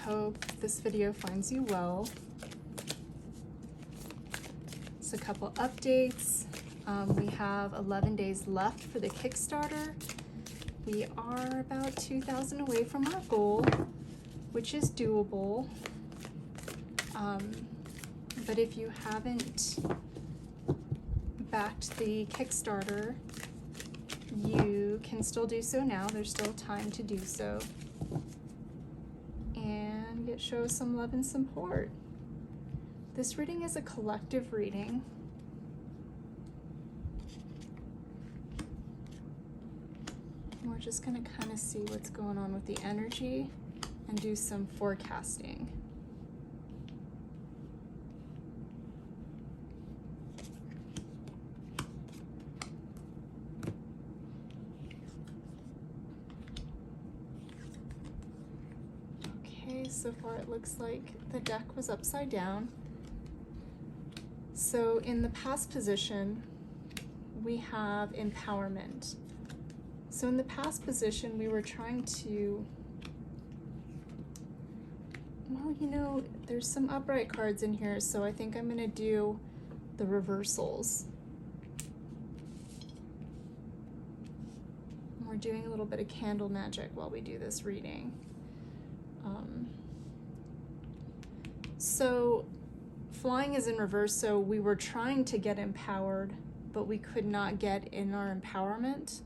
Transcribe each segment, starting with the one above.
hope this video finds you well. Just a couple updates. We have 11 days left for the Kickstarter. We are about 2,000 away from our goal, which is doable. But if you haven't backed the Kickstarter, you can still do so now. There's still time to do so. And it shows some love and support. This reading is a collective reading. We're just going to kind of see what's going on with the energy and do some forecasting. Okay, so far it looks like the deck was upside down. So in the past position, we have empowerment. So in the past position, we were trying to, well, you know, there's some upright cards in here, so I think I'm gonna do the reversals. We're doing a little bit of candle magic while we do this reading. So flying is in reverse, so we were trying to get empowered, but we could not get in our empowerment.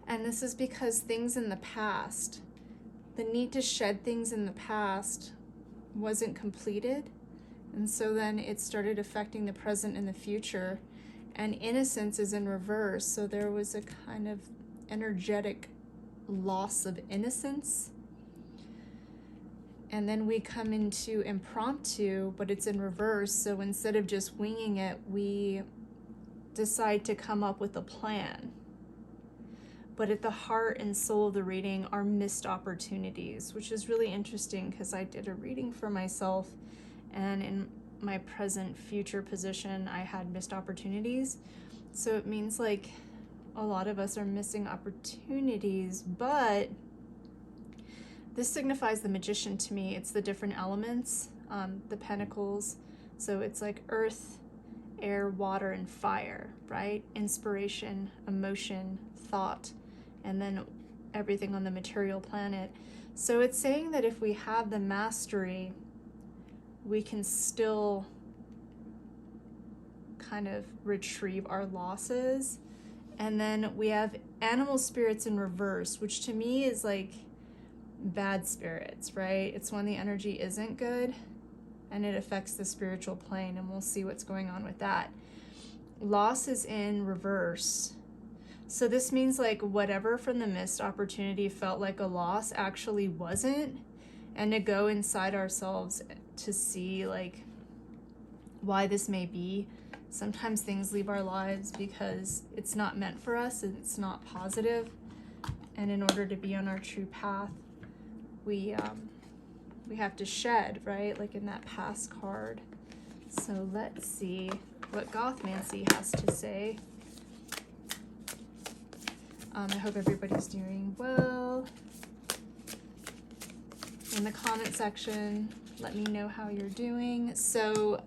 And this is because things in the past, the need to shed things in the past wasn't completed. And so then it started affecting the present and the future. And innocence is in reverse. So there was a kind of energetic loss of innocence. And then we come into impromptu, but it's in reverse. So instead of just winging it, we decide to come up with a plan. But at the heart and soul of the reading are missed opportunities, which is really interesting because I did a reading for myself, and in my present future position, I had missed opportunities. So it means like a lot of us are missing opportunities, but this signifies the Magician to me. It's the different elements, the pentacles. So it's like earth, air, water, and fire, right? Inspiration, emotion, thought, and then everything on the material planet. So it's saying that if we have the mastery, we can still kind of retrieve our losses. And then we have animal spirits in reverse, which to me is like bad spirits, right? It's when the energy isn't good and it affects the spiritual plane, and we'll see what's going on with that. Loss is in reverse. So this means like whatever from the missed opportunity felt like a loss actually wasn't, and to go inside ourselves to see like why this may be. Sometimes things leave our lives because it's not meant for us and it's not positive. And in order to be on our true path, we have to shed, right? Like in that past card. So let's see what Gothmancy has to say. I hope everybody's doing well. In the comment section, let me know how you're doing. So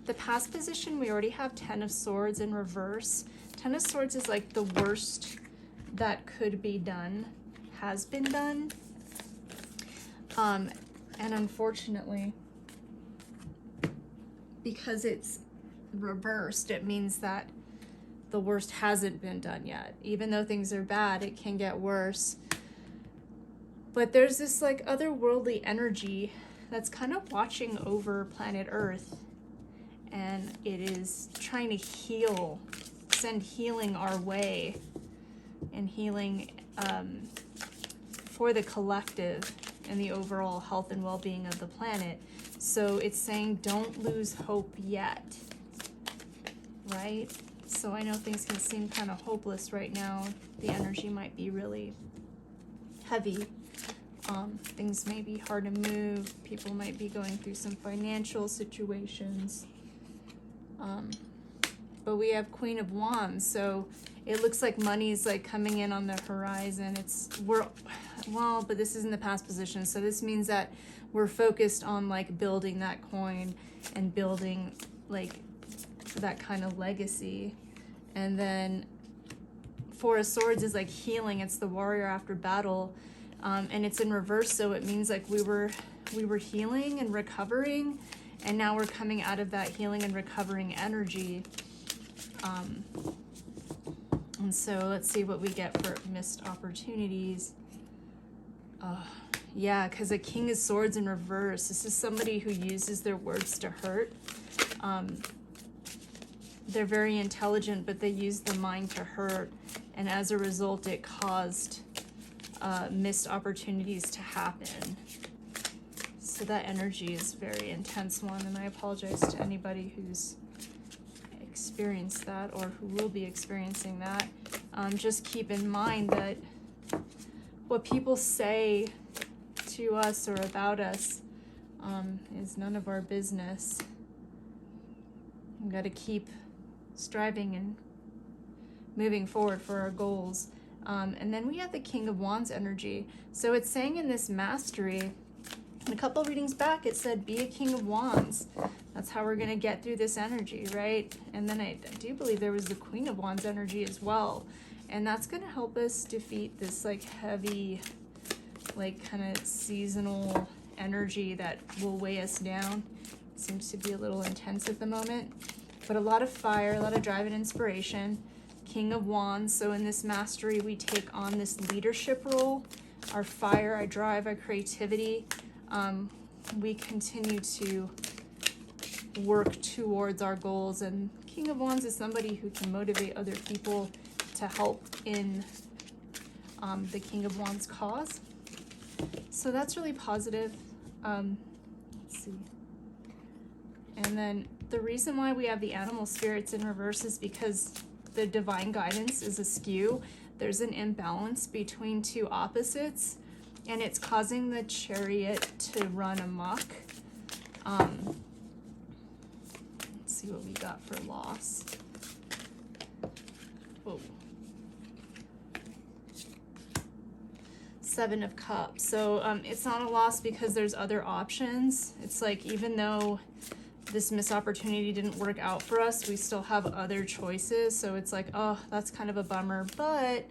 the past position, we already have 10 of Swords in reverse. 10 of Swords is like the worst that could be done, has been done. And unfortunately, because it's reversed, it means that the worst hasn't been done yet. Even though things are bad, it can get worse. But there's this like otherworldly energy that's kind of watching over planet Earth, and it is trying to heal, send healing our way, and healing for the collective and the overall health and well-being of the planet. So it's saying don't lose hope yet, right? So I know things can seem kind of hopeless right now. The energy might be really heavy. Things may be hard to move. People might be going through some financial situations. But we have Queen of Wands, so it looks like money's like coming in on the horizon. well, but this is in the past position. So this means that we're focused on like building that coin and building like that kind of legacy. And then Four of Swords is like healing. It's the warrior after battle. And it's in reverse. So it means like we were healing and recovering, and now we're coming out of that healing and recovering energy. And so let's see what we get for missed opportunities. Yeah, because a King of Swords in reverse. This is somebody who uses their words to hurt. They're very intelligent, but they use the mind to hurt. And as a result, it caused missed opportunities to happen. So that energy is a very intense one. And I apologize to anybody who's experienced that or who will be experiencing that. Just keep in mind that what people say to us or about us is none of our business. We've got to keep striving and moving forward for our goals. And then we have the King of Wands energy. So it's saying in this mastery, in a couple readings back, it said, be a King of Wands. That's how we're going to get through this energy, right? And then I do believe there was the Queen of Wands energy as well. And that's going to help us defeat this like heavy, like kind of seasonal energy that will weigh us down. It seems to be a little intense at the moment. But a lot of fire, a lot of drive and inspiration. King of Wands. So in this mastery, we take on this leadership role. Our fire, our drive, our creativity. We continue to work towards our goals, and King of Wands is somebody who can motivate other people to help in the King of Wands cause. So that's really positive. Let's see. And then the reason why we have the animal spirits in reverse is because the divine guidance is askew. There's an imbalance between two opposites, and it's causing the Chariot to run amok. Let's see what we got for loss. Whoa. Seven of Cups. So it's not a loss because there's other options. It's like, even though this missed opportunity didn't work out for us, we still have other choices. So it's like, oh, that's kind of a bummer, but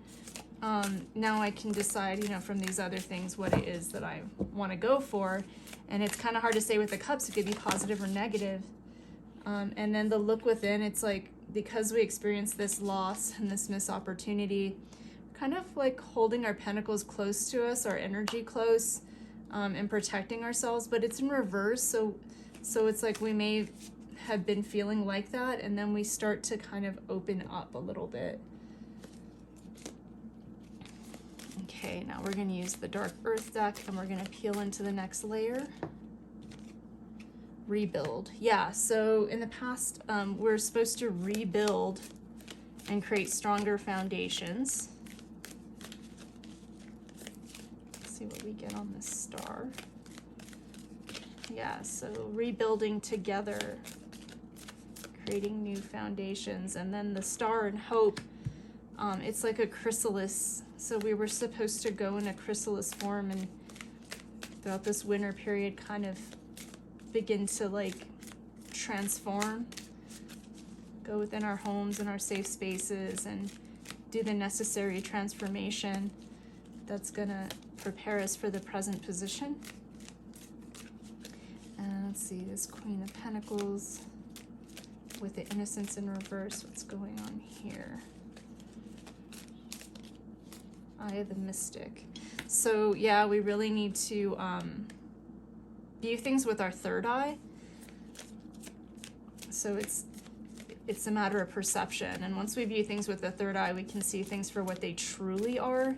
now I can decide, you know, from these other things what it is that I want to go for. And it's kind of hard to say with the cups. It could be positive or negative. And then the look within, it's like, because we experienced this loss and this missed opportunity, kind of like holding our pentacles close to us, our energy close, and protecting ourselves, but it's in reverse. So it's like we may have been feeling like that, and then we start to kind of open up a little bit. Okay, now we're going to use the Dark Earth deck, and we're going to peel into the next layer. Rebuild. Yeah, so in the past, we're supposed to rebuild and create stronger foundations. Let's see what we get on this star. Yeah, so rebuilding together, creating new foundations. And then the star and hope, it's like a chrysalis. So we were supposed to go in a chrysalis form and throughout this winter period kind of begin to like transform, go within our homes and our safe spaces and do the necessary transformation that's gonna prepare us for the present position. And let's see, this Queen of Pentacles with the Innocence in reverse. What's going on here? Eye of the Mystic. So yeah, we really need to view things with our third eye. So it's a matter of perception. And once we view things with the third eye, we can see things for what they truly are.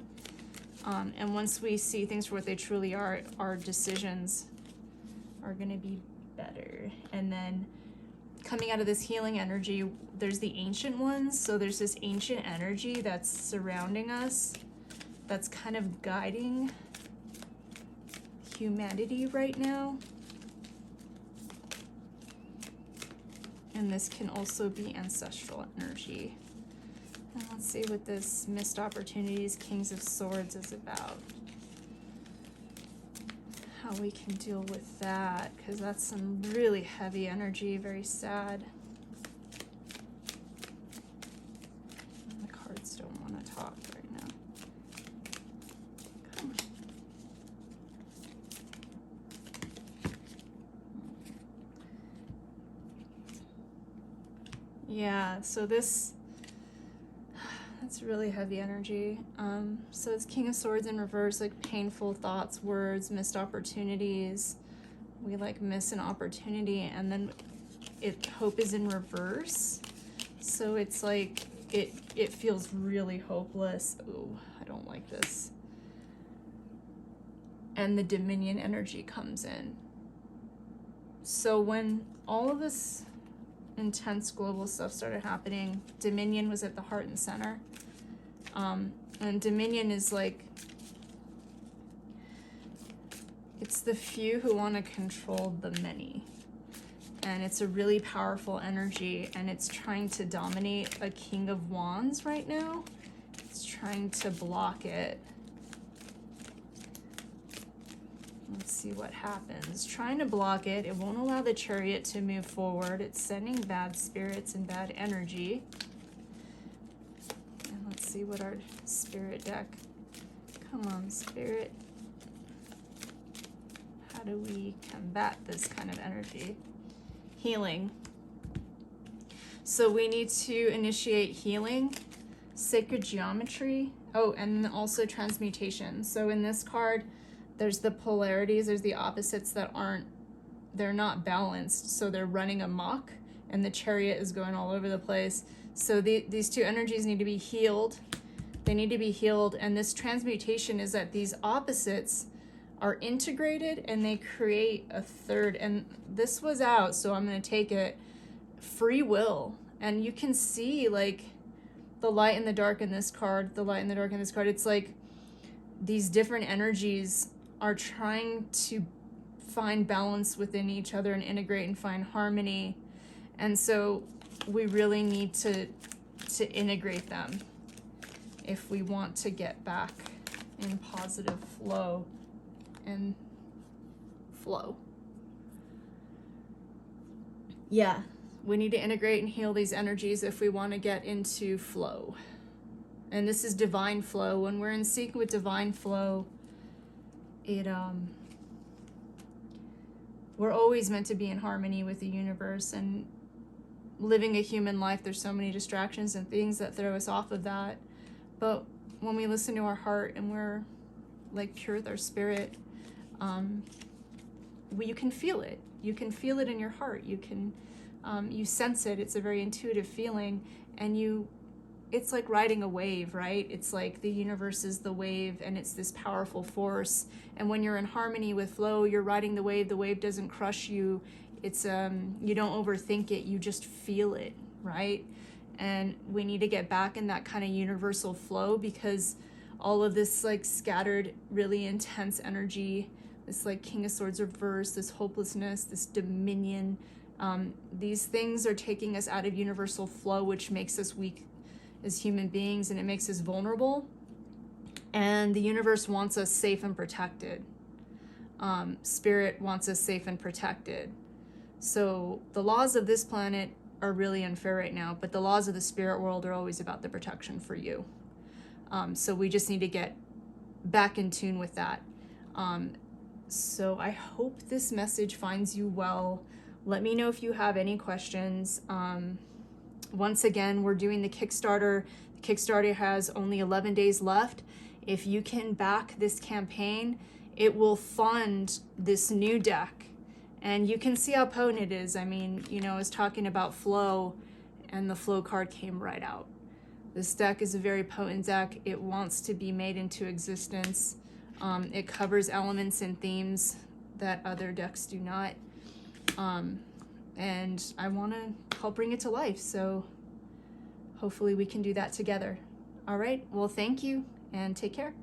And once we see things for what they truly are, our decisions are going to be better. And then coming out of this healing energy, there's the ancient ones. So there's this ancient energy that's surrounding us, that's kind of guiding humanity right now. And this can also be ancestral energy. And let's see what this missed opportunities, Kings of Swords, is about. how we can deal with that, because that's some really heavy energy, very sad. And the cards don't want to talk right now. Come on. Yeah, so that's really heavy energy. So it's King of Swords in reverse, like painful thoughts, words, missed opportunities. We like miss an opportunity, and then hope is in reverse. So it's like it feels really hopeless. Ooh, I don't like this. And the Dominion energy comes in. So when all of this intense global stuff started happening, Dominion was at the heart and center. And Dominion is like, it's the few who want to control the many. And it's a really powerful energy, and it's trying to dominate a King of Wands right now. It's trying to block it. Let's see what happens. Trying to block it. It won't allow the Chariot to move forward. It's sending bad spirits and bad energy. And let's see what our Spirit deck. Come on, Spirit. How do we combat this kind of energy? Healing. So we need to initiate healing, sacred geometry. Oh, and then also transmutation. So in this card, there's the polarities, there's the opposites that they're not balanced, so they're running amok, and the Chariot is going all over the place. So these two energies need to be healed. They need to be healed, and this transmutation is that these opposites are integrated and they create a third. And this was out, so I'm going to take it. Free will. And you can see like the light and the dark in this card, the light and the dark in this card. It's like these different energies are trying to find balance within each other and integrate and find harmony. And so we really need to integrate them if we want to get back in positive flow and flow. Yeah, we need to integrate and heal these energies if we want to get into flow. And this is divine flow. When we're in sync with divine flow, we're always meant to be in harmony with the universe. And living a human life, there's so many distractions and things that throw us off of that. But when we listen to our heart and we're like pure with our spirit, you can feel it. You can feel it in your heart. You can, you sense it. It's a very intuitive feeling, and it's like riding a wave, right? It's like the universe is the wave, and it's this powerful force. And when you're in harmony with flow, you're riding the wave. The wave doesn't crush you. It's you don't overthink it. You just feel it, right? And we need to get back in that kind of universal flow, because all of this like scattered, really intense energy, this like King of Swords reverse, this hopelessness, this dominion, these things are taking us out of universal flow, which makes us weak as human beings, and it makes us vulnerable. And the universe wants us safe and protected. Spirit wants us safe and protected. So the laws of this planet are really unfair right now, but the laws of the spirit world are always about the protection for you. So we just need to get back in tune with that. So I hope this message finds you well. Let me know if you have any questions. Once again, we're doing the Kickstarter. The Kickstarter has only 11 days left. If you can back this campaign, it will fund this new deck. And you can see how potent it is. I mean, I was talking about flow, and the flow card came right out. This deck is a very potent deck. It wants to be made into existence. It covers elements and themes that other decks do not. And I want to help bring it to life. So hopefully we can do that together. All right. Well, thank you, and take care.